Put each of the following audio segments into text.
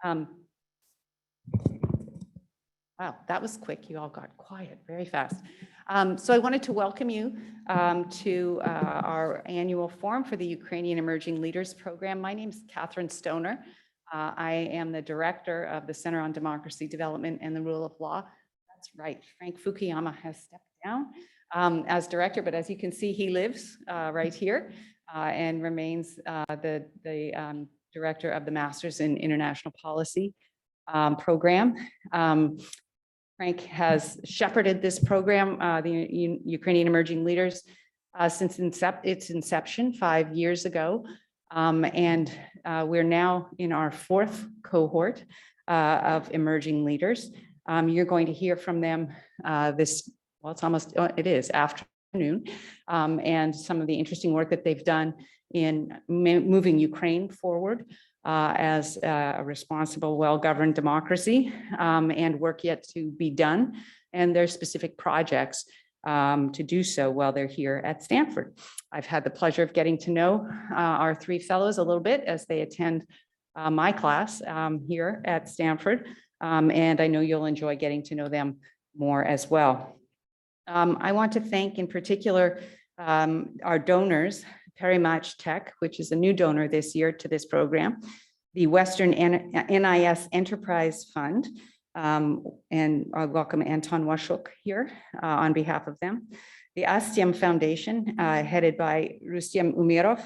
Wow, that was quick. You all got quiet very fast. So I wanted to welcome you to our annual forum for the Ukrainian Emerging Leaders Program. My name is Catherine Stoner. I am the director of the Center on Democracy Development and the Rule of Law. That's right, Frank Fukuyama has stepped down as director, but as you can see, he lives right here and remains the director of the Masters in International Policy program. Frank has shepherded this program, the Ukrainian Emerging Leaders, since its inception 5 years ago. And we're now in our 4th cohort of emerging leaders. You're going to hear from them it is afternoon, and some of the interesting work that they've done in moving Ukraine forward as a responsible, well-governed democracy, and work yet to be done, and their specific projects to do so while they're here at Stanford. I've had the pleasure of getting to know our 3 fellows a little bit as they attend my class here at Stanford, and I know you'll enjoy getting to know them more as well. I want to thank in particular our donors, Parimatch Tech, which is a new donor this year to this program, the Western NIS Enterprise Fund, and I welcome Anton Washuk here on behalf of them, the Astem Foundation, headed by Rustem Umerov,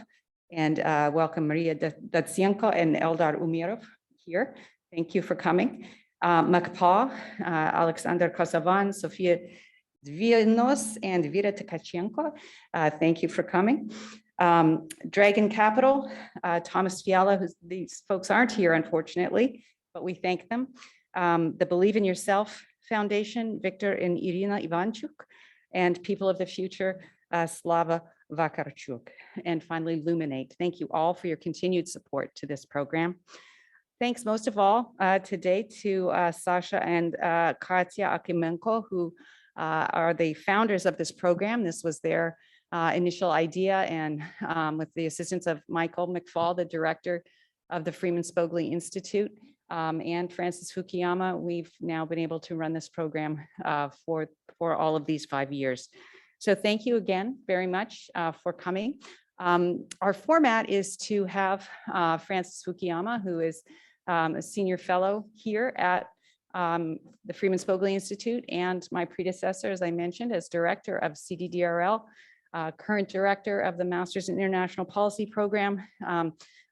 and welcome Maria Datsenko and Eldar Umerov here. Thank you for coming. MacPaw, Oleksandr Kosovan, Sofia Dvinos, and Vera Tkachenko, thank you for coming. Dragon Capital, Tomas Fiala, these folks aren't here, unfortunately, but we thank them. The Believe in Yourself Foundation, Victor and Iryna Ivanchyk, and People of the Future, Slava, Vakarchuk. And finally, Luminate. Thank you all for your continued support to this program. Thanks most of all today to Sasha and Katya Akymenko, who are the founders of this program. This was their initial idea, and with the assistance of Michael MacPaw, the director of the Freeman Spogli Institute, and Francis Fukuyama, we've now been able to run this program for all of these 5 years. So thank you again very much for coming. Our format is to have Francis Fukuyama, who is a senior fellow here at the Freeman Spogli Institute, and my predecessor, as I mentioned, as director of CDDRL, current director of the Masters in International Policy program,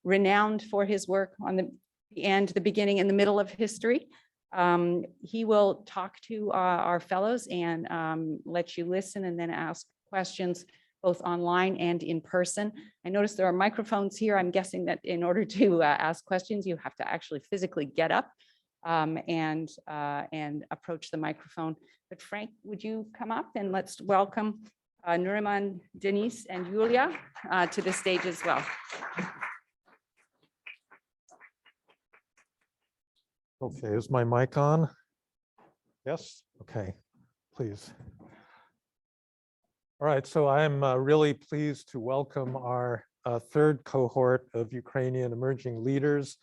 renowned for his work on the end, the beginning, and the middle of history. He will talk to our fellows and let you listen and then ask questions both online and in person. I noticed there are microphones here. I'm guessing that in order to ask questions, you have to actually physically get up and approach the microphone. But Frank, would you come up and let's welcome Nariman, Denise, and Yulia to the stage as well. Okay, is my mic on? Yes? Okay, please. All right, so I'm really pleased to welcome our 3rd cohort of Ukrainian emerging leaders.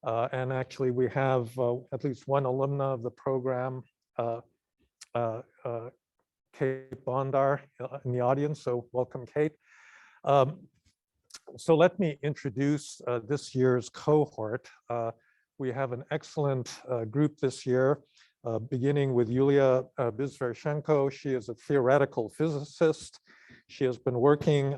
And actually, we have at least one alumna of the program, Kate Bondar, in the audience, so welcome, Kate. So let me introduce this year's cohort. We have an excellent group this year, beginning with Yulia Bezvershenko. She is a theoretical physicist. She has been working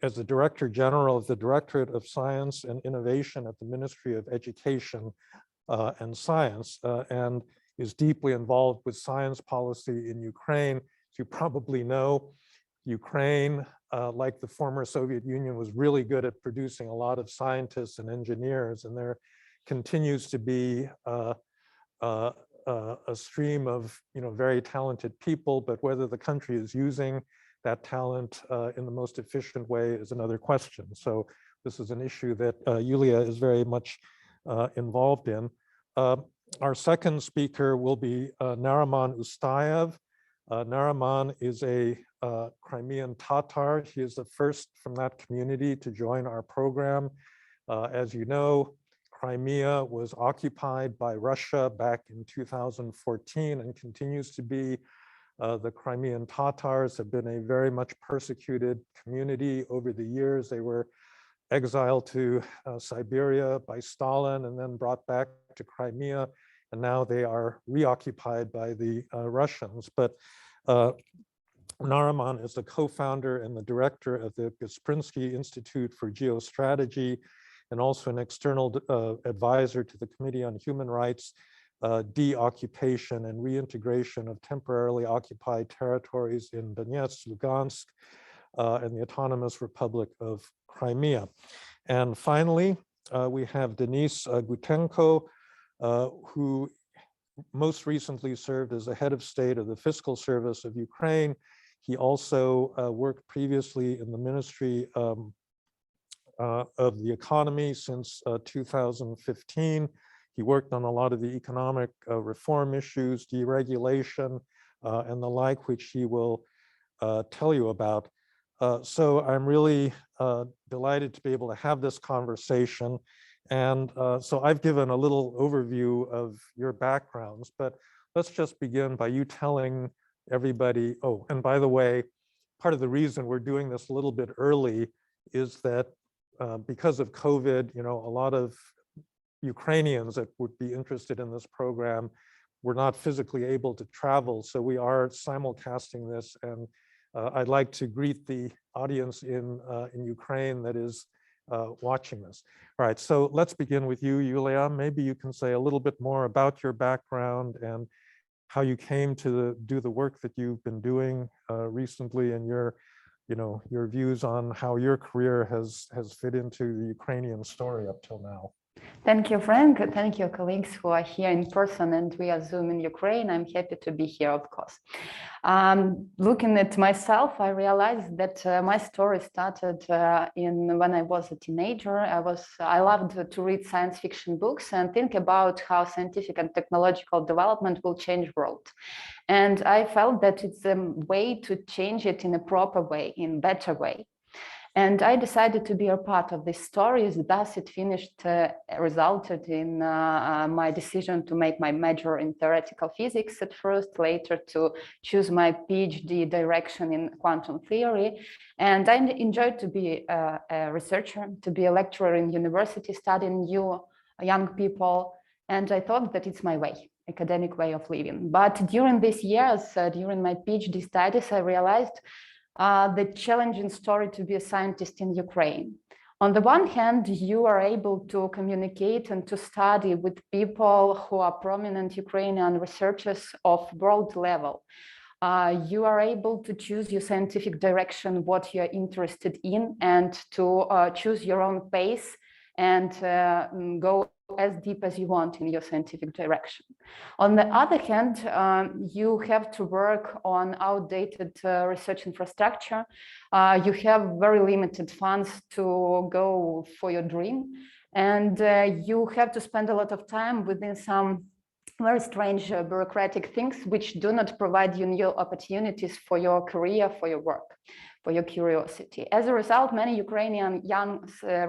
as the Director General of the Directorate of Science and Innovation at the Ministry of Education and Science, and is deeply involved with science policy in Ukraine. As you probably know, Ukraine, like the former Soviet Union, was really good at producing a lot of scientists and engineers, and there continues to be a stream of very talented people, but whether the country is using that talent in the most efficient way is another question. So this is an issue that Yulia is very much involved in. Our second speaker will be Nariman Ustaiev. Nariman is a Crimean Tatar. He is the first from that community to join our program. As you know, Crimea was occupied by Russia back in 2014 and continues to be. The Crimean Tatars have been a very much persecuted community over the years. They were exiled to Siberia by Stalin and then brought back to Crimea, and now they are reoccupied by the Russians. But Nariman is the co-founder and the director of the Kasprinsky Institute for Geostrategy, and also an external advisor to the Committee on Human Rights, Deoccupation and Reintegration of Temporarily Occupied Territories in Donetsk, Lugansk, and the Autonomous Republic of Crimea. And finally, we have Denise Gutenko, who most recently served as the head of state of the Fiscal Service of Ukraine. He also worked previously in the Ministry of the Economy since 2015. He worked on a lot of the economic reform issues, deregulation, and the like, which he will tell you about. So I'm really delighted to be able to have this conversation. And so I've given a little overview of your backgrounds, but let's just begin by you telling everybody, oh, and by the way, part of the reason we're doing this a little bit early is that because of COVID, a lot of Ukrainians that would be interested in this program were not physically able to travel. So we are simulcasting this, and I'd like to greet the audience in Ukraine that is watching this. All right, so let's begin with you, Yulia. Maybe you can say a little bit more about your background and how you came to do the work that you've been doing recently, and your views on how your career has fit into the Ukrainian story up till now. Thank you, Frank. Thank you, colleagues who are here in person and via Zoom in Ukraine. I'm happy to be here, of course. Looking at myself, I realized that my story started when I was a teenager. I loved to read science fiction books and think about how scientific and technological development will change the world. And I felt that it's a way to change it in a proper way, in a better way. And I decided to be a part of this story. Thus, it resulted in my decision to make my major in theoretical physics at first, later to choose my PhD direction in quantum theory. And I enjoyed to be a researcher, to be a lecturer in university, studying young people. And I thought that it's my way, academic way of living. But during these years, during my PhD studies, I realized the challenging story to be a scientist in Ukraine. On the one hand, you are able to communicate and to study with people who are prominent Ukrainian researchers of world level. You are able to choose your scientific direction, what you're interested in, and to choose your own pace and go as deep as you want in your scientific direction. On the other hand, you have to work on outdated research infrastructure. You have very limited funds to go for your dream, and you have to spend a lot of time within some very strange bureaucratic things which do not provide you new opportunities for your career, for your work, for your curiosity. As a result, many Ukrainian young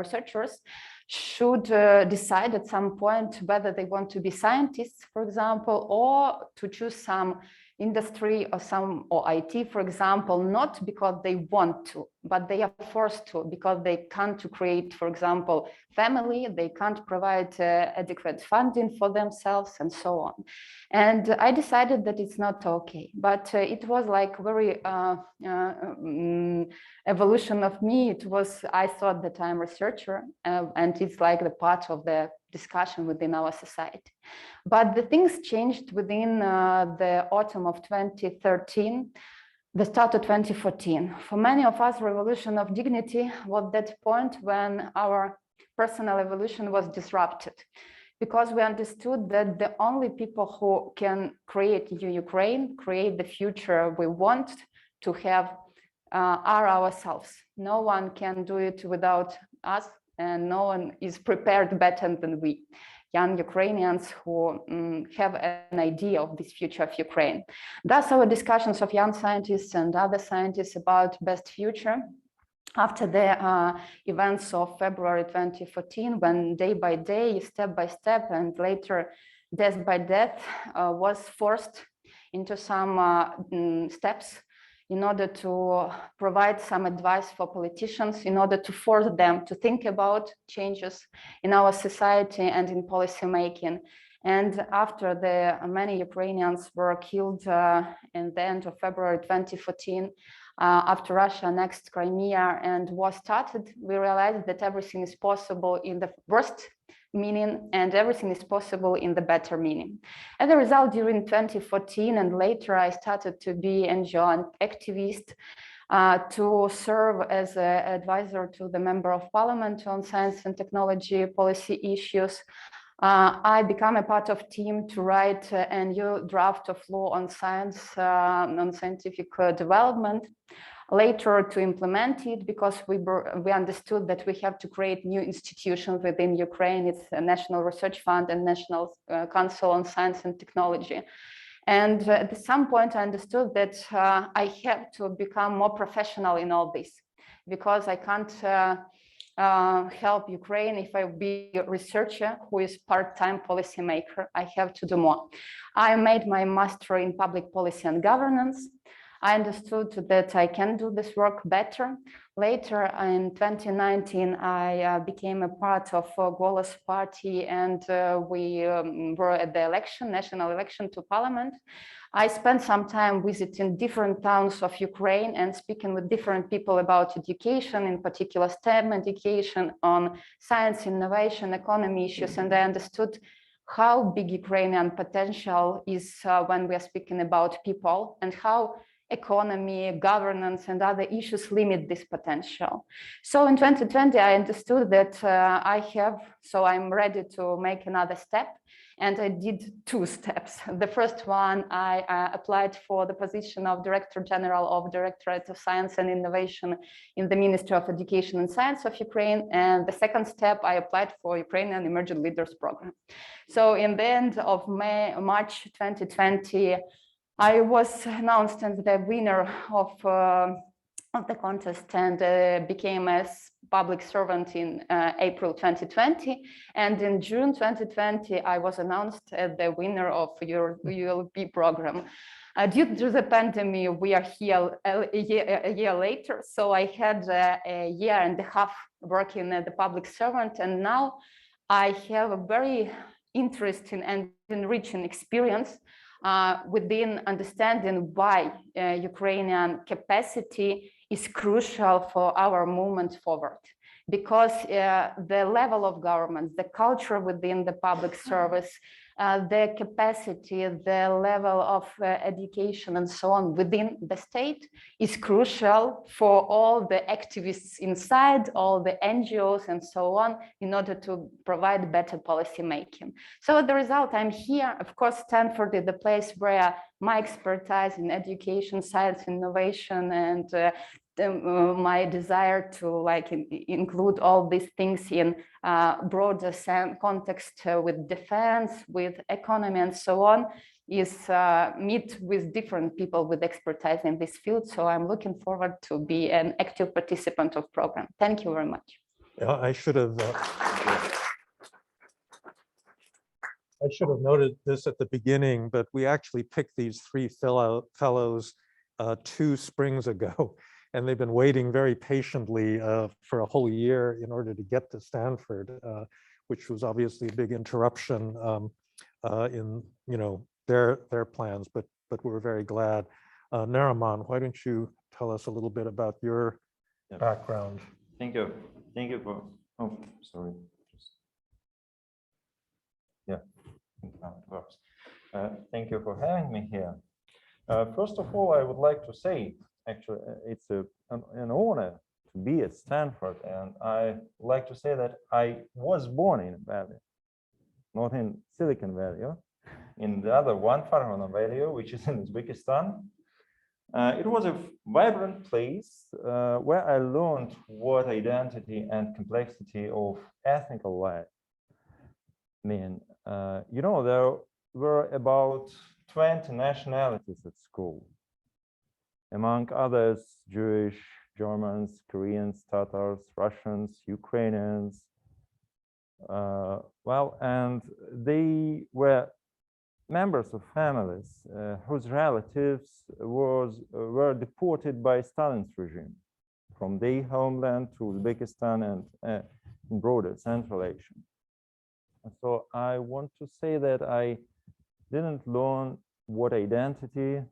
researchers should decide at some point whether they want to be scientists, for example, or to choose some industry or IT, for example, not because they want to, but they are forced to, because they can't create, for example, family, they can't provide adequate funding for themselves and so on. And I decided that it's not okay, but it was like very evolution of me. I thought that I'm a researcher and it's like the part of the discussion within our society. But the things changed within the autumn of 2013, the start of 2014. For many of us, revolution of dignity was that point when our personal evolution was disrupted, because we understood that the only people who can create Ukraine, create the future we want to have, are ourselves. No one can do it without us, and no one is prepared better than we, young Ukrainians who have an idea of this future of Ukraine. Thus, our discussions of young scientists and other scientists about best future after the events of February 2014, when day by day, step by step, and later death by death was forced into some steps in order to provide some advice for politicians, in order to force them to think about changes in our society and in policy making. And after the many Ukrainians were killed in the end of February 2014, after Russia annexed Crimea and war started, we realized that everything is possible in the worst meaning and everything is possible in the better meaning. As a result, during 2014 and later, I started to be NGO activist, to serve as an advisor to the Member of Parliament on science and technology policy issues. I became a part of team to write a new draft of law on science, on scientific development. Later to implement it, because we understood that we have to create new institutions within Ukraine. It's a National Research Fund and National Council on Science and Technology. And at some point I understood that I have to become more professional in all this, because I can't help Ukraine if I be a researcher who is part-time policymaker. I have to do more. I made my master in public policy and governance. I understood that I can do this work better. Later in 2019, I became a part of Golos party, and we were at the election, national election to parliament. I spent some time visiting different towns of Ukraine and speaking with different people about education, in particular STEM education, on science, innovation, economy issues, and I understood how big Ukrainian potential is when we are speaking about people, and how economy, governance, and other issues limit this potential. So in 2020, I understood that I'm ready to make another step. And I did two steps. The first one, I applied for the position of Director General of Directorate of Science and Innovation in the Ministry of Education and Science of Ukraine. And the second step, I applied for Ukrainian Emerging Leaders Program. So in the end of March 2020, I was announced as the winner of the contest and became a public servant in April 2020. And in June 2020, I was announced as the winner of your ULP program. Due to the pandemic, we are here a year later. So I had a year and a half working as a public servant. And now I have a very interesting and enriching experience within understanding why Ukrainian capacity is crucial for our movement forward. Because the level of government, the culture within the public service, the capacity, the level of education and so on within the state is crucial for all the activists inside, all the NGOs and so on, in order to provide better policy making. So as a result, I'm here. Of course, Stanford is the place where my expertise in education, science, innovation, and my desire to include all these things in broader context with defense, with economy and so on, is meet with different people with expertise in this field. So I'm looking forward to be an active participant of program. Thank you very much. Yeah, I should have noted this at the beginning, but we actually picked these three fellows 2 springs ago. And they've been waiting very patiently for a whole year in order to get to Stanford, which was obviously a big interruption in their plans. But we're very glad. Nariman, why don't you tell us a little bit about your background? Thank you. Thank you for. Oh, sorry. Yeah. Now it works. Thank you for having me here. First of all, I would like to say, actually, it's an honor to be at Stanford, and I like to say that I was born in Valley, not in Silicon Valley, in the other one, Fargana Valley, which is in Uzbekistan. It was a vibrant place where I learned what identity and complexity of ethnical life mean. There were about 20 nationalities at school. Among others, Jewish, Germans, Koreans, Tatars, Russians, Ukrainians. Well, and they were members of families whose relatives were deported by Stalin's regime from their homeland to Uzbekistan and in broader Central Asia. So I want to say that I didn't learn what identity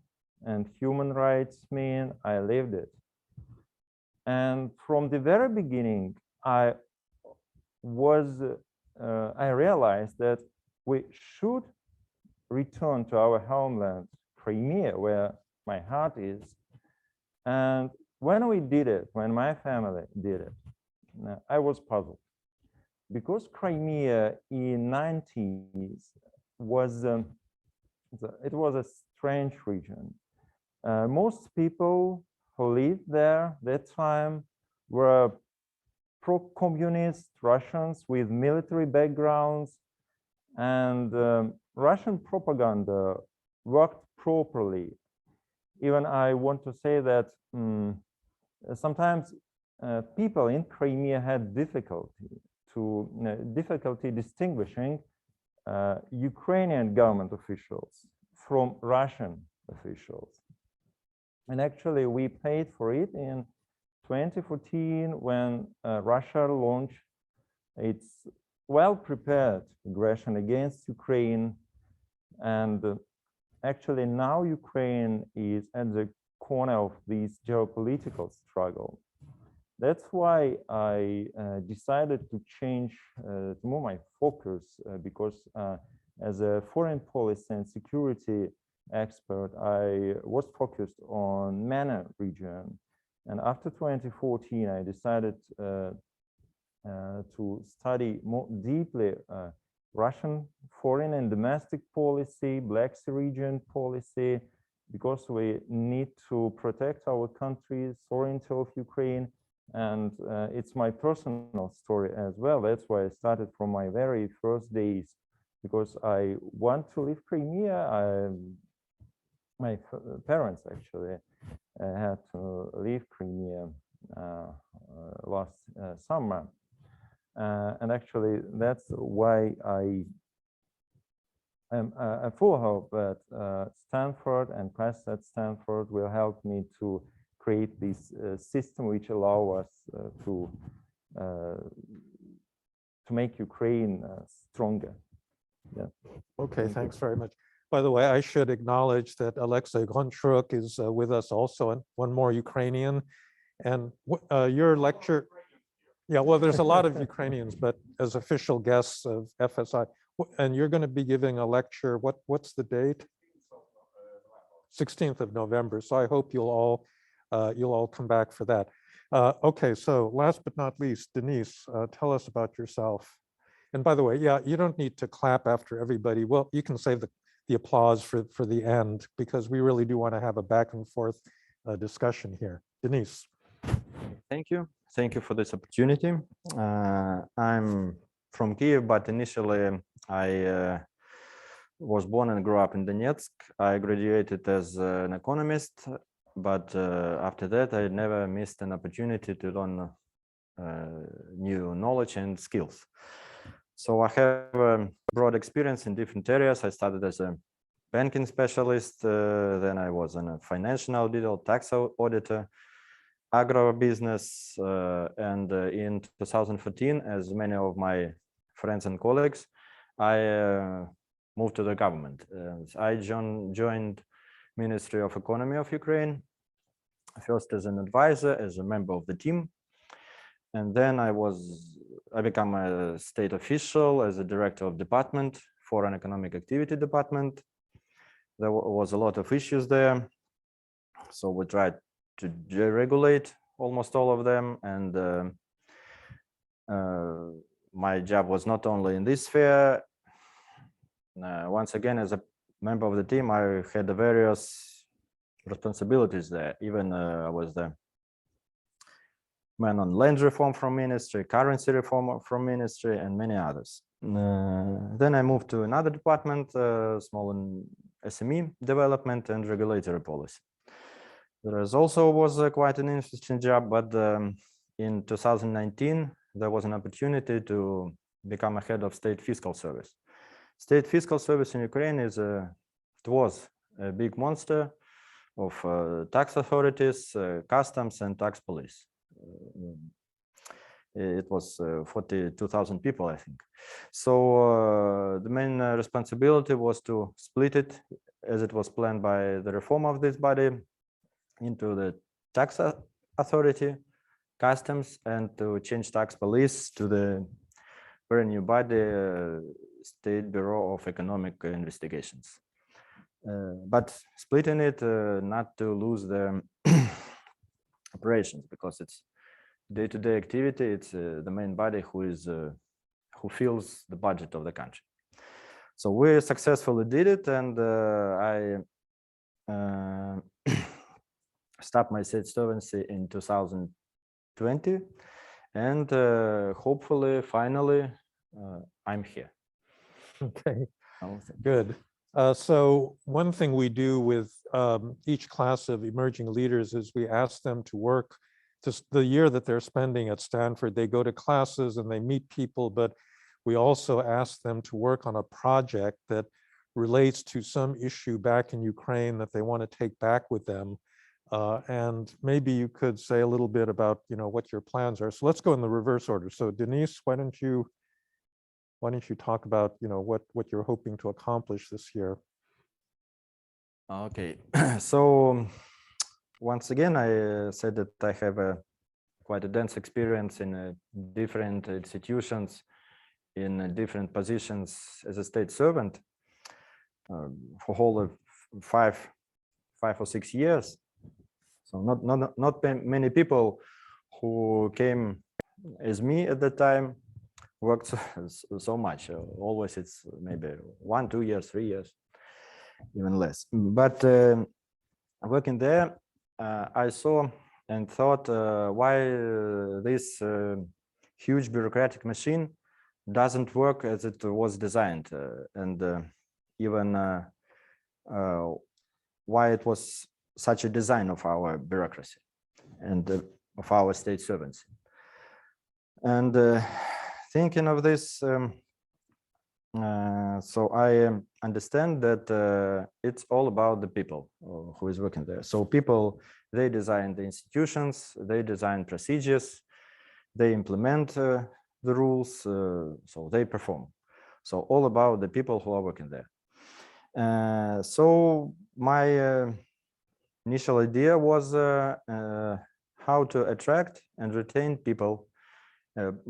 and human rights mean, I lived it. And from the very beginning, I realized that we should return to our homeland, Crimea, where my heart is. And when we did it, when my family did it, I was puzzled. Because Crimea in 90s was, it was a strange region. Most people who lived there that time were pro-communist Russians with military backgrounds, and Russian propaganda worked properly. Even I want to say that sometimes people in Crimea had difficulty distinguishing Ukrainian government officials from Russian officials. And actually, we paid for it in 2014 when Russia launched its well-prepared aggression against Ukraine. And actually, now Ukraine is at the corner of this geopolitical struggle. That's why I decided to change, to move my focus, because as a foreign policy and security expert, I was focused on MENA region. And after 2014, I decided to study more deeply Russian foreign and domestic policy, Black Sea region policy, because we need to protect our country's sovereignty of Ukraine. And it's my personal story as well. That's why I started from my very first days, because I want to leave Crimea. My parents actually had to leave Crimea last summer. And actually, that's why I am full hope that Stanford and classes at Stanford will help me to create this system which allow us to make Ukraine stronger. Yeah. Okay, thanks very much. By the way, I should acknowledge that Oleksandr Vakarchuk is with us also, and one more Ukrainian. And your lecture, yeah, well, there's a lot of Ukrainians, but as official guests of FSI, and you're going to be giving a lecture. What's the date? 16th of November. So I hope you'll all come back for that. Okay, so last but not least, Denise, tell us about yourself. And by the way, yeah, you don't need to clap after everybody. Well, you can save the applause for the end, because we really do want to have a back and forth discussion here. Denise. Thank you. Thank you for this opportunity. I'm from Kiev, but initially I was born and grew up in Donetsk. I graduated as an economist, but after that, I never missed an opportunity to learn new knowledge and skills. So I have a broad experience in different areas. I started as a banking specialist, then I was a financial auditor, tax auditor, agribusiness, and in 2014, as many of my friends and colleagues, I moved to the government. I joined Ministry of Economy of Ukraine, first as an advisor, as a member of the team, and then I became a state official as a director of department, Foreign Economic Activity Department. There was a lot of issues there, so we tried to deregulate almost all of them, and my job was not only in this sphere. Once again, as a member of the team, I had the various responsibilities there. Even I was the man on land reform from ministry, currency reform from ministry, and many others. Then I moved to another department, small and SME development and regulatory policy. There is also was quite an interesting job, but in 2019, there was an opportunity to become a head of state fiscal service. State fiscal service in Ukraine is it was a big monster of tax authorities, customs, and tax police. It was 42,000 people, I think. So the main responsibility was to split it, as it was planned by the reform of this body, into the tax authority, customs, and to change tax police to the very new body, State Bureau of Economic Investigations. But splitting it not to lose the operations, because it's day-to-day activity. It's the main body who fills the budget of the country. So we successfully did it, and I stopped my state servancy in 2020, and hopefully, finally, I'm here. Okay, good. So one thing we do with each class of emerging leaders is we ask them to work just the year that they're spending at Stanford. They go to classes and they meet people, but we also ask them to work on a project that relates to some issue back in Ukraine that they want to take back with them. And maybe you could say a little bit about, what your plans are. So let's go in the reverse order. So Denise, why don't you talk about, what you're hoping to accomplish this year? Okay, so once again, I said that I have quite a dense experience in different institutions, in different positions as a state servant for whole 5 or 6 years. So not many people who came as me at the time worked so much. Always it's maybe 1, 2 years, 3 years, even less. But working there, I saw and thought why this huge bureaucratic machine doesn't work as it was designed, and even why it was such a design of our bureaucracy and of our state servants. And thinking of this, so I understand that it's all about the people who is working there. So people, they design the institutions, they design procedures, they implement the rules, so they perform. So all about the people who are working there. So my initial idea was how to attract and retain people,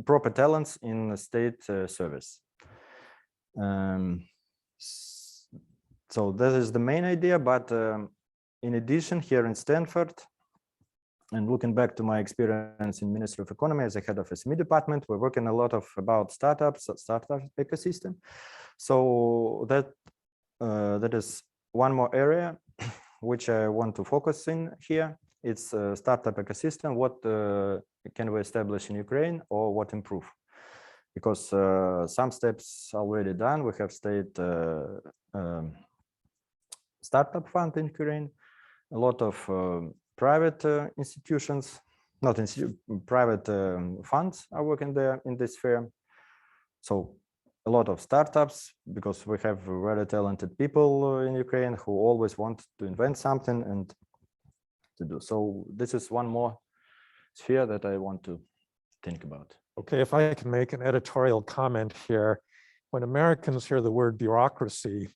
proper talents in the state service. So that is the main idea, but in addition, here in Stanford, and looking back to my experience in Ministry of Economy as a head of SME department, we're working a lot about startups, startup ecosystem. So that is one more area which I want to focus in here. It's a startup ecosystem. What can we establish in Ukraine, or what improve? Because some steps already done. We have state startup fund in Ukraine, a lot of private institutions, not private funds are working there in this sphere. So a lot of startups, because we have very talented people in Ukraine who always want to invent something and to do. So this is one more sphere that I want to think about. Okay, if I can make an editorial comment here. When Americans hear the word bureaucracy,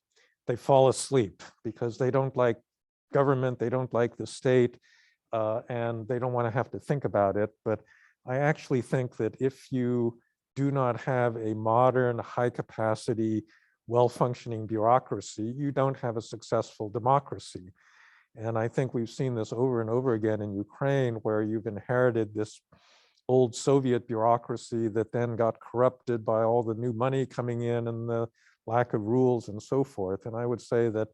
they fall asleep because they don't like government, they don't like the state, and they don't want to have to think about it. But I actually think that if you do not have a modern, high-capacity, well-functioning bureaucracy, you don't have a successful democracy. And I think we've seen this over and over again in Ukraine, where you've inherited this old Soviet bureaucracy that then got corrupted by all the new money coming in and the lack of rules and so forth. And I would say that,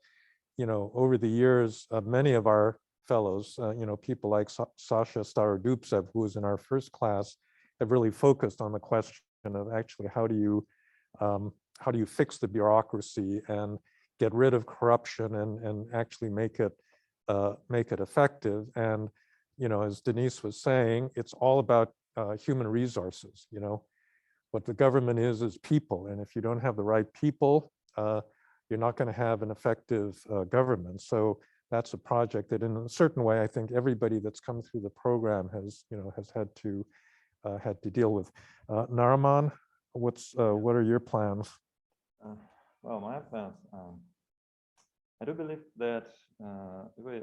over the years, many of our fellows, people like Sasha Starodubtsev, who was in our first class, have really focused on the question of actually how do you fix the bureaucracy and get rid of corruption and actually make it make it effective. And, you know, as Denise was saying, it's all about human resources. You know, what the government is people. And if you don't have the right people, you're not going to have an effective government. So that's a project that in a certain way, I think everybody that's come through the program has, you know, has had to deal with. Nariman, what are your plans? Well, my plans, I do believe that we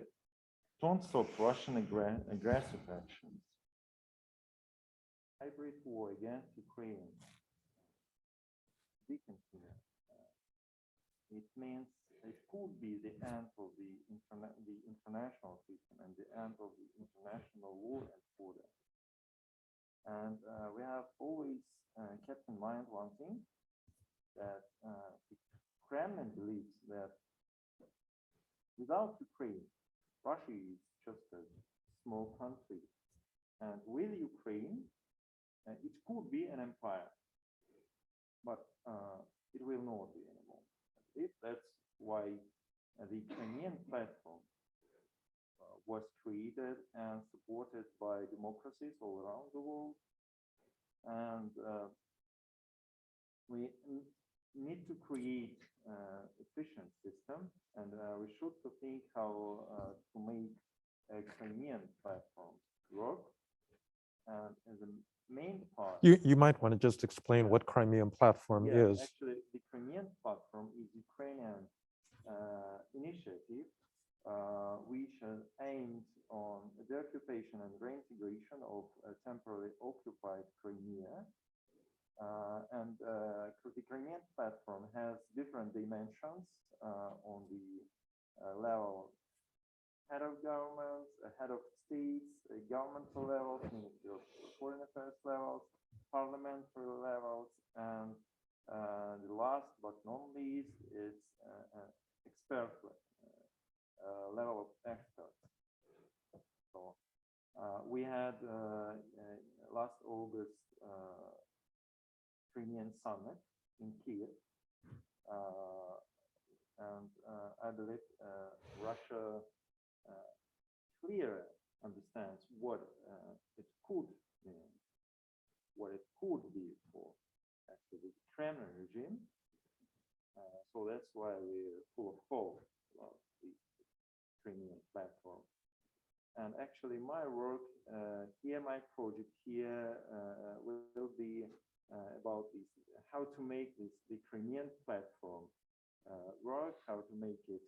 don't stop Russian aggressive actions. Hybrid war against Ukraine, we continue. It means it could be the end of the international system and the end of the international law and order. And we have always kept in mind one thing, that the Kremlin believes that without Ukraine, Russia is just a small country. And with Ukraine, it could be an empire, but it will not be anymore. That's why the Ukrainian platform was created and supported by democracies all around the world. And we need to create efficient system, and we should think how to make a Crimean platform work. And the main part. You might want to just explain what Crimean platform is. Actually, the Crimean platform is Ukrainian initiative, which aimed on the occupation and reintegration of temporarily occupied Crimea. And the Crimean platform has different dimensions on the level head of governments, head of states, governmental levels, Ministry of Foreign Affairs levels, parliamentary levels, and the last but not least is expert level of experts. So we had last August Crimean summit in Kiev, and I believe Russia clearly understands what it could mean, what it could be for actually the Kremlin regime. So that's why we're full of hope about the Crimean platform. And actually my work here, my project here will be about this, how to make the Crimean platform work, how to make it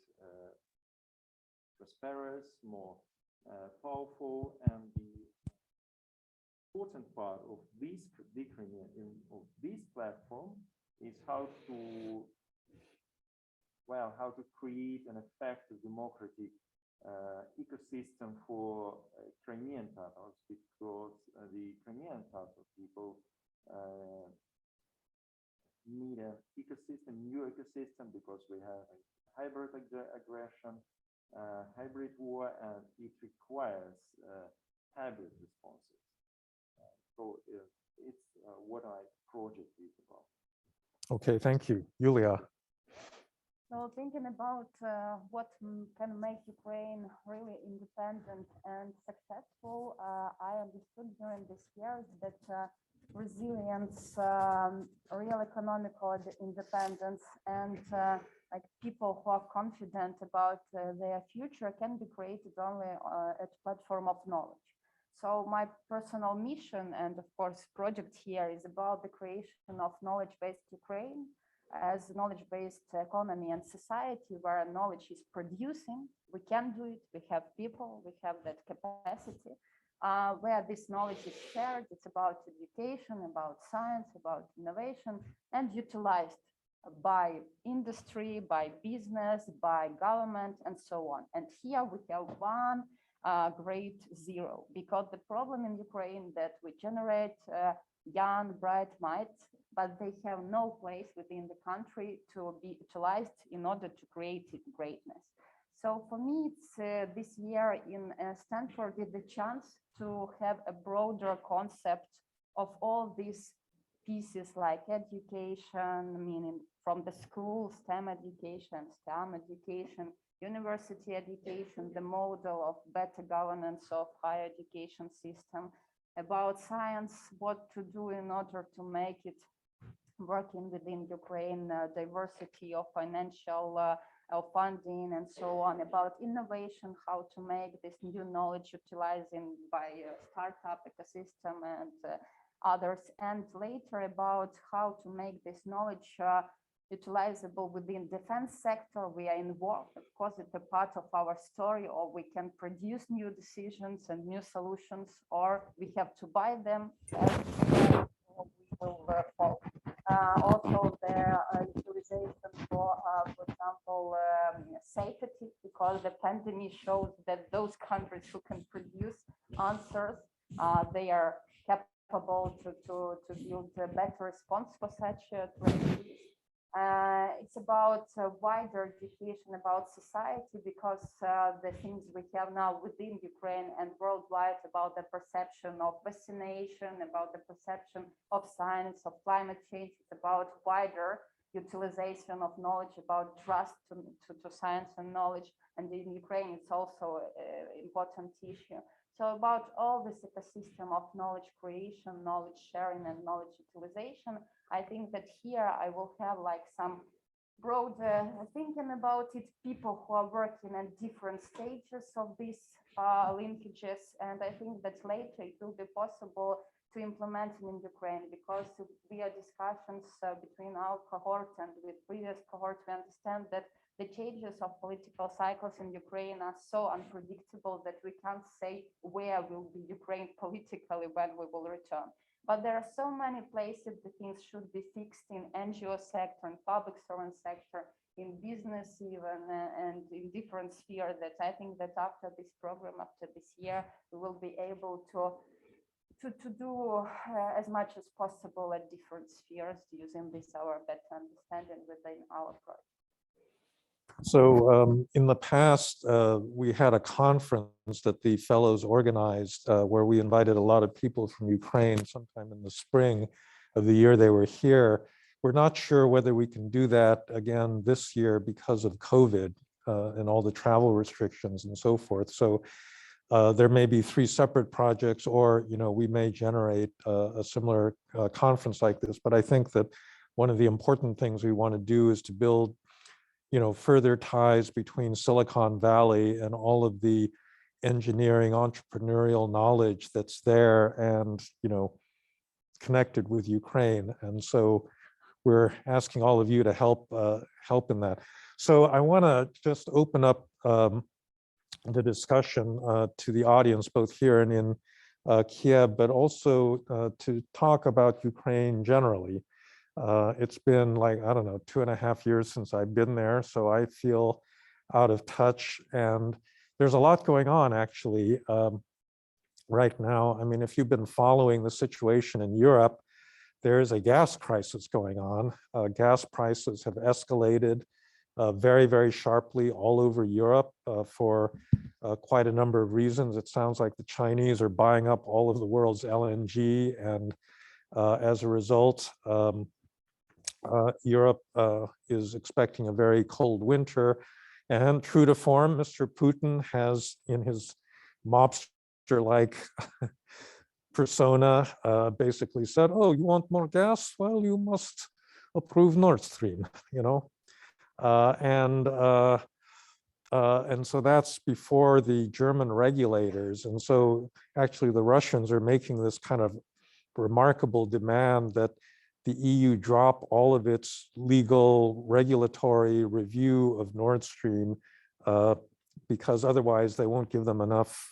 prosperous, more powerful, and the important part of this platform is how to create an effective democratic ecosystem for Crimean Tatars, because the Crimean Tatar people need an ecosystem, new ecosystem, because we have a hybrid aggression, hybrid war, and it requires hybrid responses. So it's what my project is about. Okay, thank you. Yulia. So thinking about what can make Ukraine really independent and successful, I understood during these years that resilience, real economical independence, and like people who are confident about their future can be created only at platform of knowledge. So my personal mission and of course project here is about the creation of knowledge-based Ukraine as knowledge-based economy and society where knowledge is producing. We can do it, we have people, we have that capacity. Where this knowledge is shared, it's about education, about science, about innovation, and utilized by industry, by business, by government, and so on. And here we have one great zero, because the problem in Ukraine that we generate young, bright minds, but they have no place within the country to be utilized in order to create greatness. So for me, it's this year in Stanford did the chance to have a broader concept of all these pieces like education, meaning from the school, STEM education, STEM education, university education, the model of better governance of higher education system, about science, what to do in order to make it working within Ukraine, diversity of financial funding and so on, about innovation, how to make this new knowledge utilizing by startup ecosystem and others, and later about how to make this knowledge utilizable within defense sector. We are involved, of course, it's a part of our story, or we can produce new decisions and new solutions, or we have to buy them, or we will fall. Also the utilization for example, safety, because the pandemic shows that those countries who can produce answers, they are capable to build a better response for such tragedies. It's about wider education about society, because the things we have now within Ukraine and worldwide about the perception of vaccination, about the perception of science, of climate change, it's about wider utilization of knowledge, about trust to science and knowledge. And in Ukraine, it's also an important issue. So about all this ecosystem of knowledge creation, knowledge sharing, and knowledge utilization, I think that here I will have like some broad thinking about it, people who are working at different stages of these linkages. And I think that later it will be possible to implement in Ukraine, because via discussions between our cohort and with previous cohorts, we understand that the changes of political cycles in Ukraine are so unpredictable that we can't say where will be Ukraine politically when we will return. But there are so many places that things should be fixed in NGO sector and public servant sector, in business even, and in different spheres, that I think that after this program, after this year, we will be able to do as much as possible at different spheres, using this our better understanding within our project. So in the past, we had a conference that the fellows organized where we invited a lot of people from Ukraine sometime in the spring of the year they were here. We're not sure whether we can do that again this year because of COVID and all the travel restrictions and so forth. So there may be 3 separate projects, or we may generate a similar conference like this. But I think that one of the important things we want to do is to build further ties between Silicon Valley and all of the engineering, entrepreneurial knowledge that's there and, connected with Ukraine. And so we're asking all of you to help in that. So I want to just open up the discussion to the audience, both here and in Kiev, but also to talk about Ukraine generally. It's been like, I don't know, 2.5 years since I've been there, so I feel out of touch. And there's a lot going on actually right now. I mean, if you've been following the situation in Europe, there is a gas crisis going on. Gas prices have escalated very, very sharply all over Europe for quite a number of reasons. It sounds like the Chinese are buying up all of the world's LNG, and as a result, Europe is expecting a very cold winter. And true to form, Mr. Putin has, in his mobster-like persona, basically said, "Oh, you want more gas? Well, you must approve Nord Stream," and so that's before the German regulators. And so actually the Russians are making this kind of remarkable demand that the EU drop all of its legal regulatory review of Nord Stream because otherwise they won't give them enough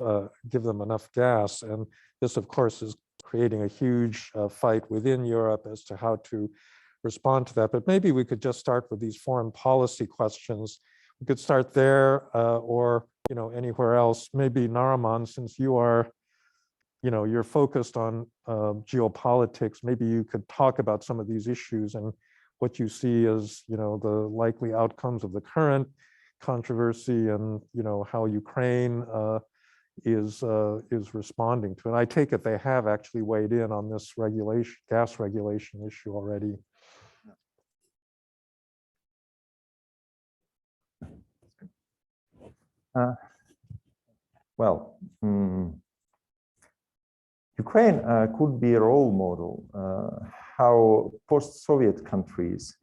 gas. And this, of course, is creating a huge fight within Europe as to how to respond to that. But maybe we could just start with these foreign policy questions. We could start there or anywhere else. Maybe Nariman, since you are you're focused on geopolitics, maybe you could talk about some of these issues and what you see as the likely outcomes of the current controversy, and how Ukraine is responding to. And I take it they have actually weighed in on this gas regulation issue already. Ukraine could be a role model how post-Soviet countries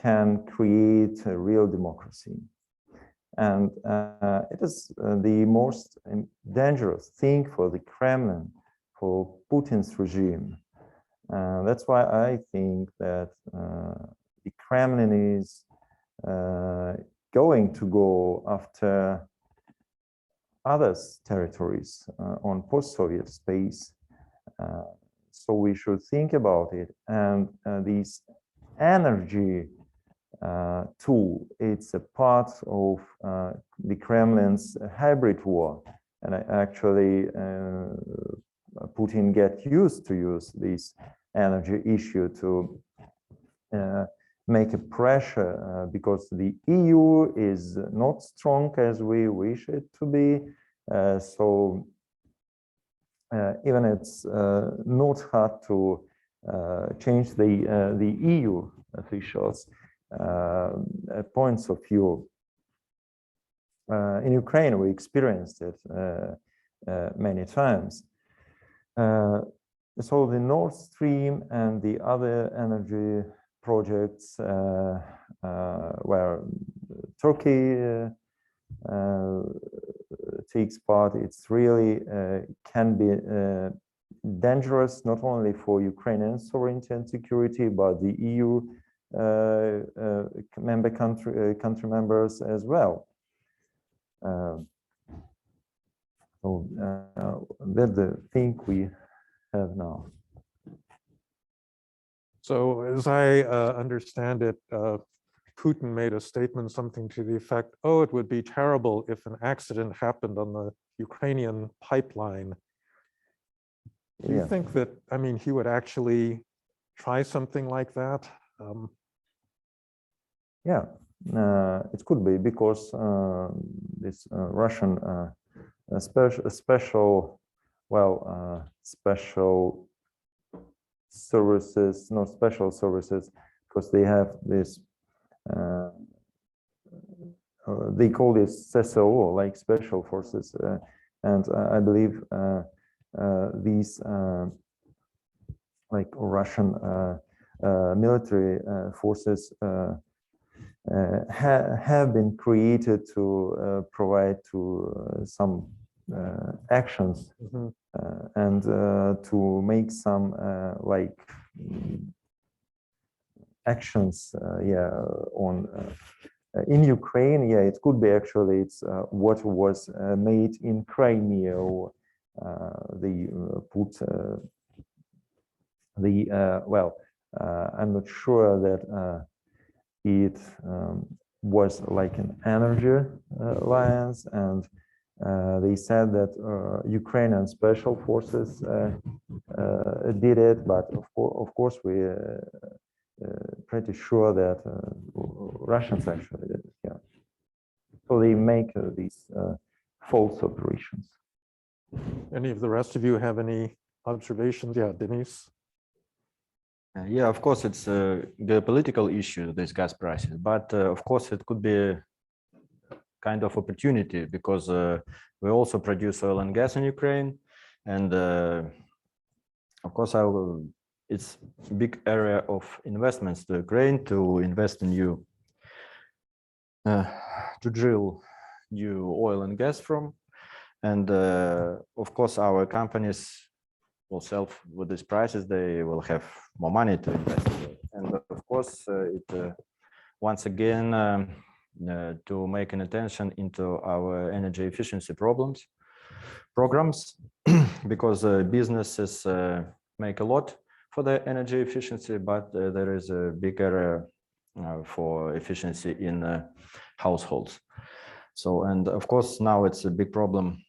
can create a real democracy. And it is the most dangerous thing for the Kremlin, for Putin's regime. That's why I think that the Kremlin is going to go after others' territories on post-Soviet space. So we should think about it. And this energy tool, it's a part of the Kremlin's hybrid war. And actually, Putin get used to use this energy issue to make a pressure because the EU is not strong as we wish it to be. So even it's not hard to change the EU officials' points of view. In Ukraine, we experienced it many times. So the Nord Stream and the other energy projects where Turkey takes part, it's really can be dangerous not only for Ukrainian sovereignty and security, but the EU country members as well. So that's the thing we have now. So as I understand it, Putin made a statement, something to the effect, oh, it would be terrible if an accident happened on the Ukrainian pipeline. Do you think that, I mean, he would actually try something like that? Yeah, it could be because this Russian special services, not special services, because they have this, they call this CSO, like special forces, and I believe these like Russian military forces have been created to provide to some actions and to make some like actions on in Ukraine. Yeah, it could be actually it's what was made in Crimea. They put I'm not sure that it was like an energy alliance, and they said that Ukrainian special forces did it, but of course we pretty sure that Russians actually did it. Yeah, so they make these false operations. Any of the rest of you have any observations? Yeah, Denise. Yeah, of course, it's a geopolitical issue, these gas prices, but of course it could be a kind of opportunity because we also produce oil and gas in Ukraine, and of course it's a big area of investments to Ukraine to invest in new, to drill new oil and gas from, and of course our companies will sell with these prices, they will have more money to invest. And of course, it once again to make an attention into our energy efficiency programs, because businesses make a lot for their energy efficiency, but there is a big area for efficiency in households. So, and of course, now it's a big problem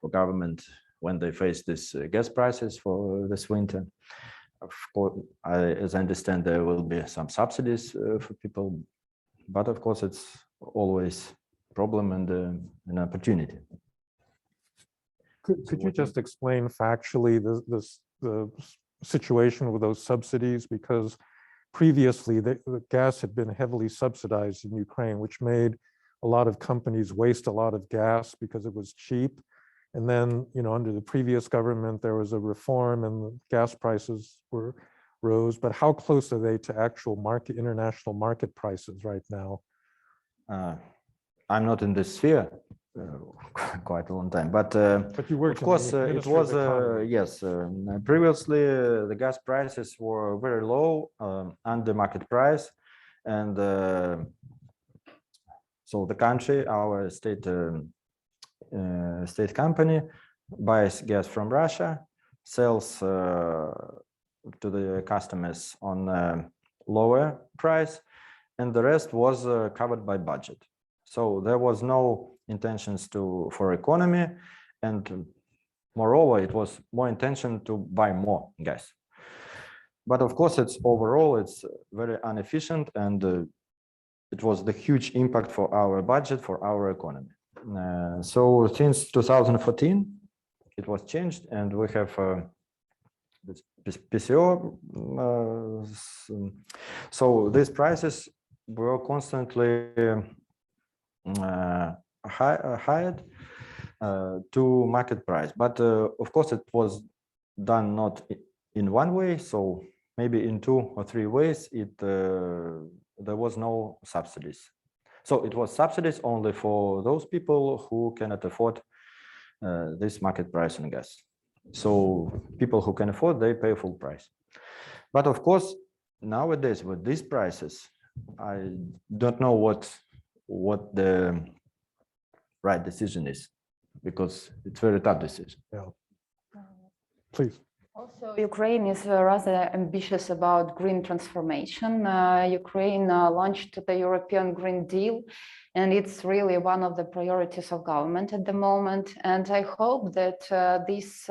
for government when they face this gas prices for this winter. Of course, as I understand, there will be some subsidies for people, but of course, it's always problem and an opportunity. Could you just explain factually the situation with those subsidies? Because previously the gas had been heavily subsidized in Ukraine, which made a lot of companies waste a lot of gas because it was cheap. And then, under the previous government, there was a reform and the gas prices rose. But how close are they to actual international market prices right now? I'm not in this sphere quite a long time, but you worked of course in the it Ministry of was Economy. yes. Previously, the gas prices were very low, under market price, and so the country, our state company, buys gas from Russia, sells to the customers on a lower price, and the rest was covered by budget. So there was no intentions for economy, and moreover, it was more intention to buy more gas. But of course, overall it's very inefficient, and it was the huge impact for our budget, for our economy. So since 2014, it was changed, and we have this PCO. So these prices were constantly hired to market price, but of course it was done not in one way, so maybe in 2 or 3 ways. There was no subsidies, so it was subsidies only for those people who cannot afford this market price on gas. So people who can afford, they pay full price. But of course, nowadays with these prices, I don't know what the right decision is, because it's very tough decision. Yeah. Please. Also, Ukraine is rather ambitious about green transformation. Ukraine launched the European Green Deal, and it's really one of the priorities of government at the moment. And I hope that this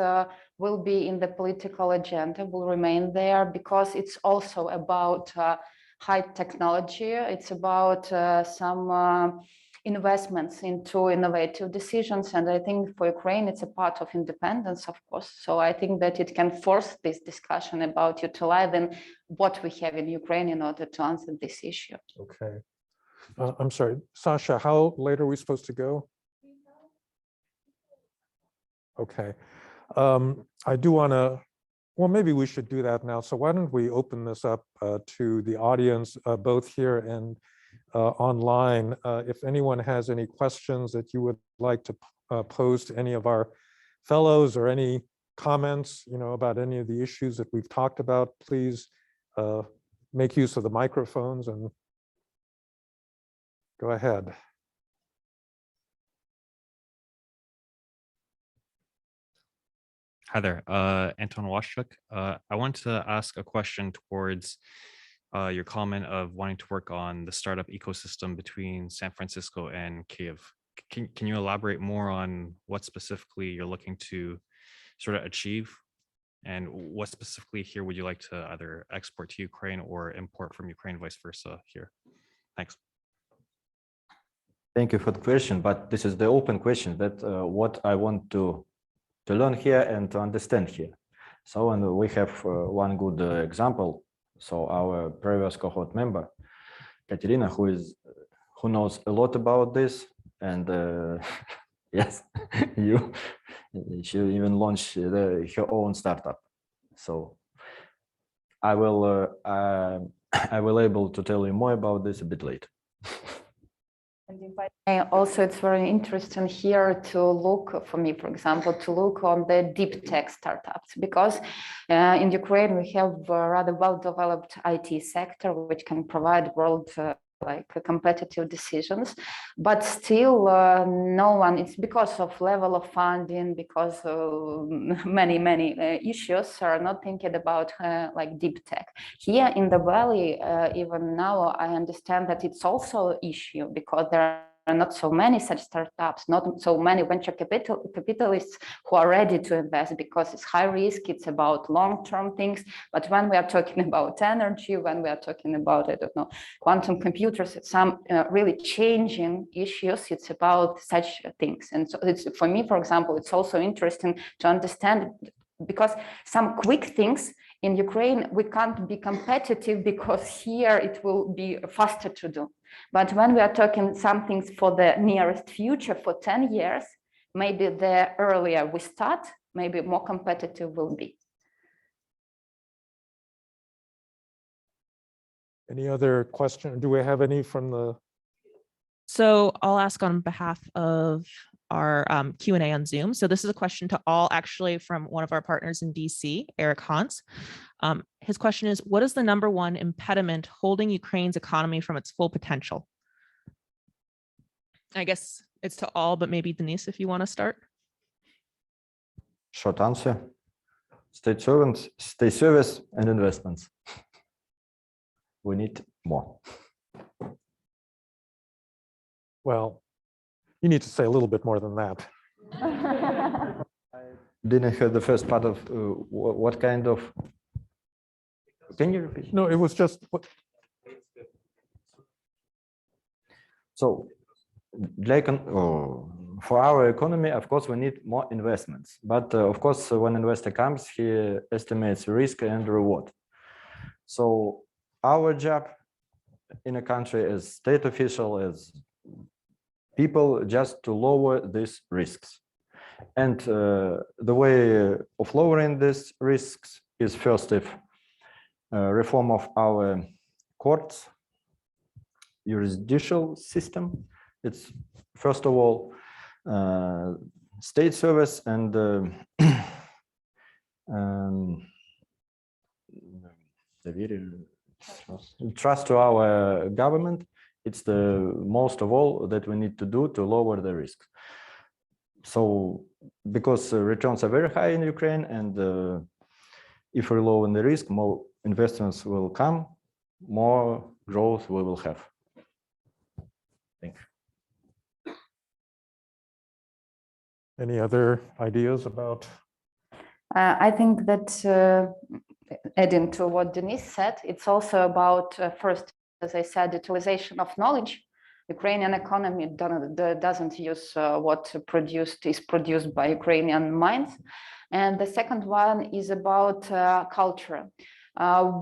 will be in the political agenda, will remain there, because it's also about high technology. It's about some investments into innovative decisions. And I think for Ukraine, it's a part of independence, of course. So I think that it can force this discussion about utilizing what we have in Ukraine in order to answer this issue. Okay. I'm sorry, Sasha, how late are we supposed to go? Okay. I do want to, well, maybe we should do that now. So why don't we open this up to the audience, both here and online. If anyone has any questions that you would like to pose to any of our fellows, or any comments, about any of the issues that we've talked about, please make use of the microphones and go ahead. Hi there, Anton Washchuk. I want to ask a question towards your comment of wanting to work on the startup ecosystem between San Francisco and Kyiv. Can you elaborate more on what specifically you're looking to sort of achieve, and what specifically here would you like to either export to Ukraine or import from Ukraine, vice versa here? Thanks. Thank you for the question, but this is the open question that what I want to learn here and to understand here. So, and we have one good example. So our previous cohort member, Kateryna, who knows a lot about this, and yes, she even launched her own startup. So I will able to tell you more about this a bit later. And also, it's very interesting here to look, for me, for example, to look on the deep tech startups, because in Ukraine we have a rather well-developed IT sector which can provide world competitive decisions, but still no one, it's because of level of funding, because many issues are not thinking about like deep tech. Here in the Valley, even now, I understand that it's also an issue, because there are not so many such startups, not so many venture capitalists who are ready to invest because it's high risk, it's about long-term things. But when we are talking about energy, when we are talking about, I don't know, quantum computers, some really changing issues, it's about such things. And so it's, for me, for example, it's also interesting to understand, because some quick things in Ukraine, we can't be competitive because here it will be faster to do. But when we are talking some things for the nearest future, for 10 years, maybe the earlier we start, maybe more competitive we'll be. Any other question? Do we have any from the? So I'll ask on behalf of our Q&A on Zoom. So this is a question to all, actually, from one of our partners in DC, Eric Hans. His question is, what is the #1 impediment holding Ukraine's economy from its full potential? I guess it's to all, but maybe Denise, if you want to start. Short answer: state service and investments. We need more. Well, you need to say a little bit more than that. Didn't hear the first part of what kind of. Can you repeat? No, it was just what. So, like for our economy, of course, we need more investments. But of course, when investor comes, he estimates risk and reward. So our job in a country as state official, as people, just to lower these risks. And the way of lowering these risks is first if reform of our courts, jurisdictional system. It's first of all state service and trust to our government. It's the most of all that we need to do to lower the risks. So because returns are very high in Ukraine, and if we lower the risk, more investments will come, more growth we will have. Thank you. Any other ideas about? I think that adding to what Denise said, it's also about first, as I said, utilization of knowledge. Ukrainian economy doesn't use what is produced by Ukrainian minds. And the second one is about culture.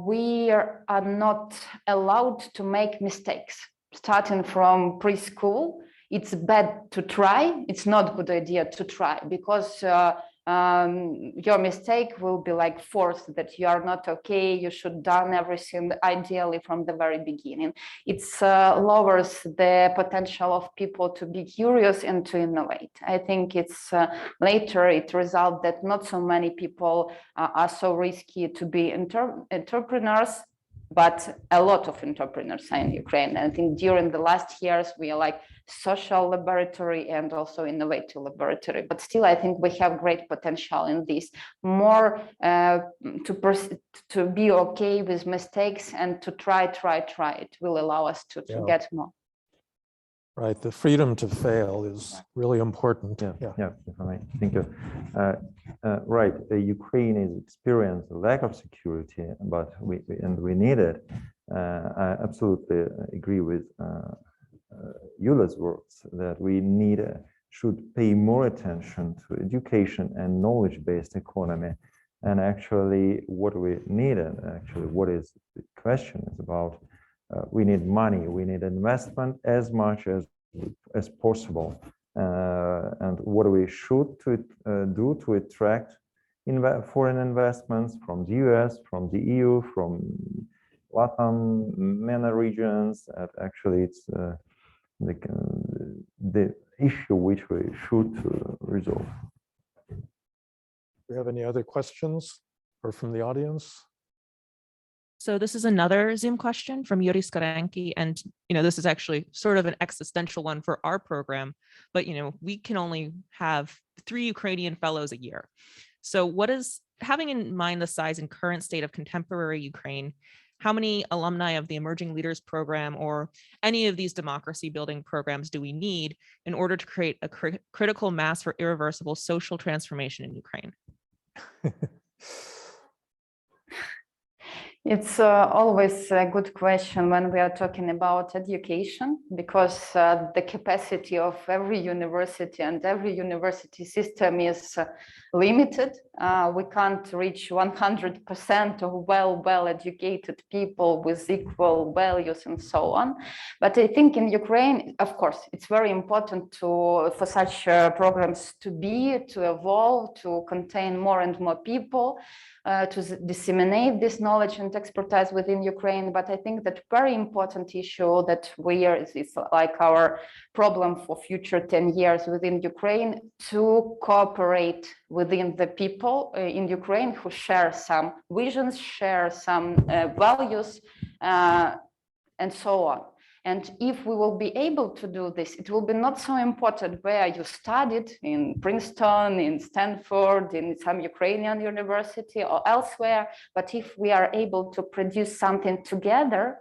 We are not allowed to make mistakes. Starting from preschool, it's bad to try. It's not a good idea to try, because your mistake will be like forced that you are not okay. You should done everything ideally from the very beginning. It lowers the potential of people to be curious and to innovate. I think it's later it results that not so many people are so risky to be entrepreneurs, but a lot of entrepreneurs are in Ukraine. And I think during the last years, we are like social laboratory and also innovative laboratory. But still, I think we have great potential in this. More to be okay with mistakes and to try. It will allow us to get more. Right, the freedom to fail is really important. Yeah, if I may. Thank you. Right, Ukraine is experiencing a lack of security, but we need it. I absolutely agree with Yulia's words that we should pay more attention to education and knowledge-based economy. And actually, what we needed, what is the question is about. We need money, we need investment as much as possible. And what we should do to attract foreign investments from the US, from the EU, from Latin MENA regions. Actually, it's the issue which we should resolve. Do you have any other questions or from the audience? So this is another Zoom question from Yuri Skorenki, and this is actually sort of an existential one for our program, but we can only have 3 Ukrainian fellows a year. So what is, having in mind the size and current state of contemporary Ukraine, how many alumni of the Emerging Leaders Program or any of these democracy building programs do we need in order to create a critical mass for irreversible social transformation in Ukraine? It's always a good question when we are talking about education, because the capacity of every university and every university system is limited. We can't reach 100% of well-educated people with equal values and so on. But I think in Ukraine, of course, it's very important for such programs to evolve, to contain more and more people, to disseminate this knowledge and expertise within Ukraine. But I think that very important issue that is like our problem for future 10 years within Ukraine, to cooperate within the people in Ukraine who share some visions, share some values, and so on. And if we will be able to do this, it will be not so important where you studied, in Princeton, in Stanford, in some Ukrainian university or elsewhere. But if we are able to produce something together,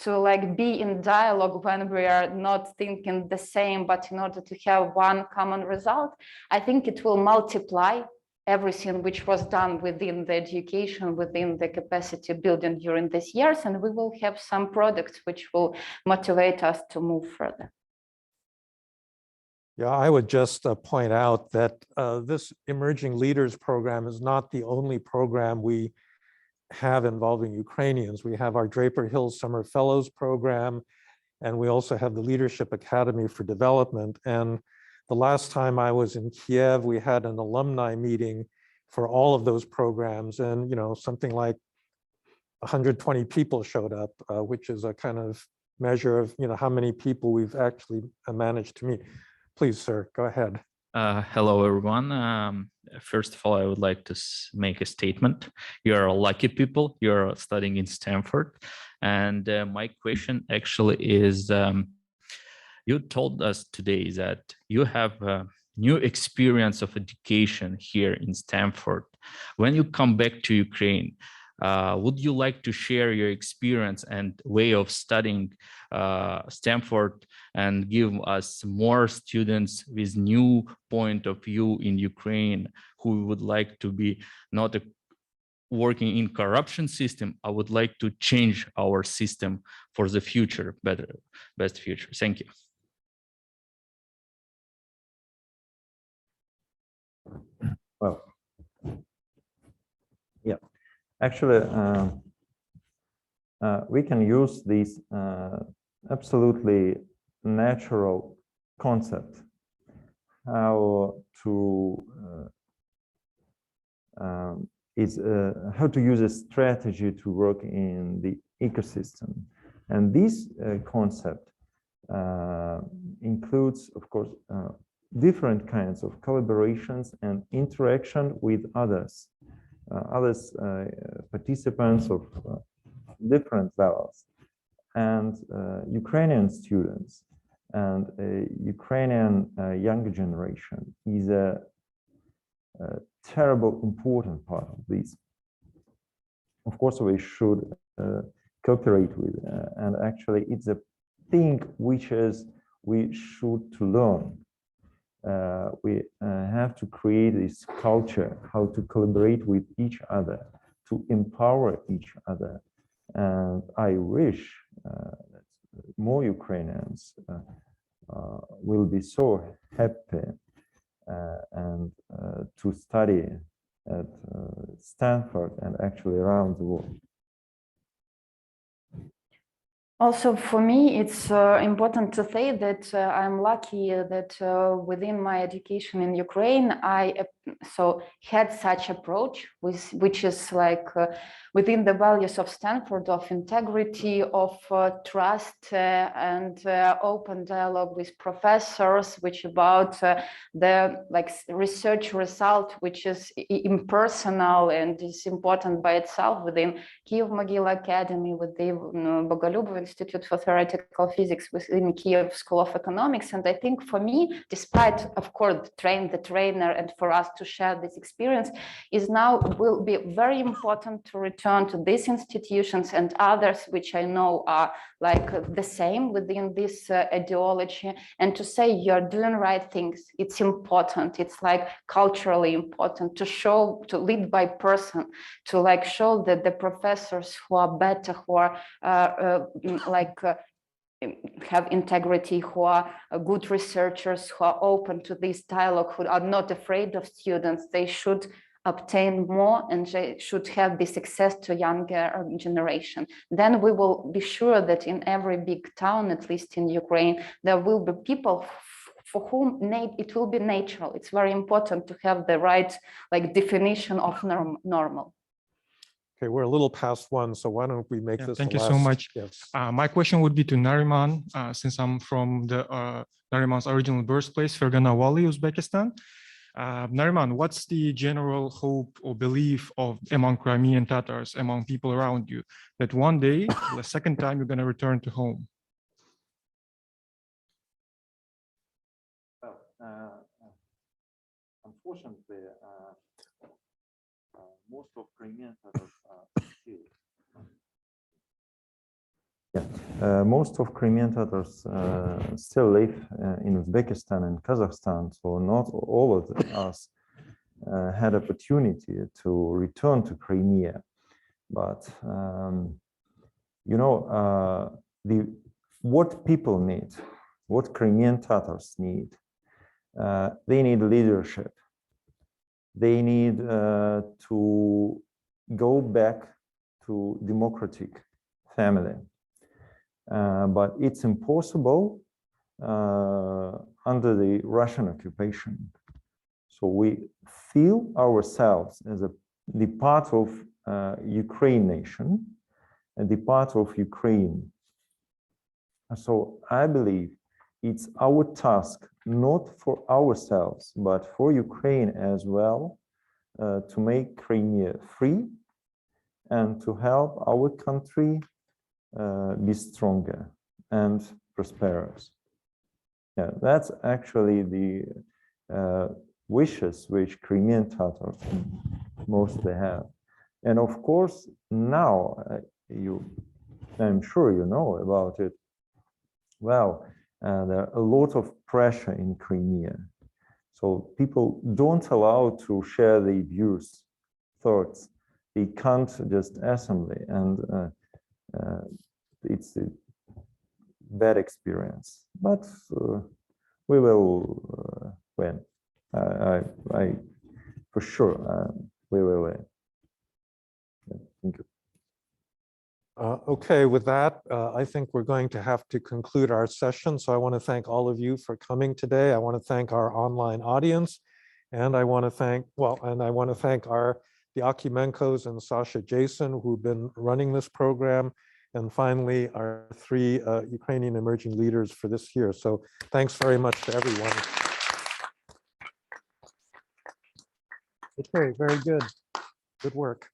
to like be in dialogue when we are not thinking the same, but in order to have one common result, I think it will multiply everything which was done within the education, within the capacity building during these years, and we will have some products which will motivate us to move further. Yeah, I would just point out that this Emerging Leaders Program is not the only program we have involving Ukrainians. We have our Draper Hill Summer Fellows Program, and we also have the Leadership Academy for Development. And the last time I was in Kiev, we had an alumni meeting for all of those programs, and something like 120 people showed up, which is a kind of measure of how many people we've actually managed to meet. Please, sir, go ahead. Hello, everyone. First of all, I would like to make a statement. You're lucky people. You're studying in Stanford, and my question actually is. You told us today that you have a new experience of education here in Stanford. When you come back to Ukraine, would you like to share your experience and way of studying Stanford and give us more students with new point of view in Ukraine who would like to be not working in corruption system? I would like to change our system for the future, best future. Thank you. Well, yeah, actually, we can use this absolutely natural concept, how to use a strategy to work in the ecosystem. And this concept includes, of course, different kinds of collaborations and interaction with others, participants of different levels, and Ukrainian students and Ukrainian younger generation is a terrible important part of this. Of course, we should cooperate with, and actually it's a thing which is we should to learn. We have to create this culture, how to collaborate with each other, to empower each other. And I wish that more Ukrainians will be so happy and to study at Stanford and actually around the world. Also, for me, it's important to say that I'm lucky that within my education in Ukraine, I had such approach, which is like within the values of Stanford, of integrity, of trust, and open dialogue with professors, which about the research result, which is impersonal and is important by itself within Kyiv-Mogil Academy, with the Bogolyubov Institute for Theoretical Physics within Kiev School of Economics. And I think for me, despite, of course, the trainer and for us to share this experience, is now will be very important to return to these institutions and others which I know are like the same within this ideology, and to say you're doing right things. It's important. It's like culturally important to show, to lead by person, to like show that the professors who are better, who are have integrity, who are good researchers, who are open to this dialogue, who are not afraid of students, they should obtain more and they should have this access to younger generation. Then we will be sure that in every big town, at least in Ukraine, there will be people for whom it will be natural. It's very important to have the right like definition of normal. Okay, we're a little past one, so why don't we make this Thank the you so last- much. Yes. My question would be to Nariman, since I'm from the Nariman's original birthplace, Fergana Valley, Uzbekistan. Nariman, what's the general hope or belief among Crimean Tatars, among people around you, that one day, the second time, you're going to return to home? Well, unfortunately, most of Crimean Tatars are still. Most of Crimean Tatars still live in Uzbekistan and Kazakhstan, so not all of us had opportunity to return to Crimea. But you know, what people need, what Crimean Tatars need, they need leadership. They need to go back to democratic family. But it's impossible under the Russian occupation. So we feel ourselves as the part of Ukraine nation and the part of Ukraine. So I believe it's our task, not for ourselves, but for Ukraine as well, to make Crimea free and to help our country be stronger and prosperous. Yeah, that's actually the wishes which Crimean Tatars mostly have. And of course, now I'm sure you know about it. Well, there are a lot of pressure in Crimea. So people don't allow to share their views, thoughts. They can't just assembly, and it's a bad experience. But we will win. I for sure we will win. Thank you. Okay, with that, I think we're going to have to conclude our session. So I want to thank all of you for coming today. I want to thank our online audience, and I want to thank, the Akymenkos and Sasha Jason, who've been running this program, and finally our 3 Ukrainian emerging leaders for this year. So thanks very much to everyone. Okay, very good. Good work.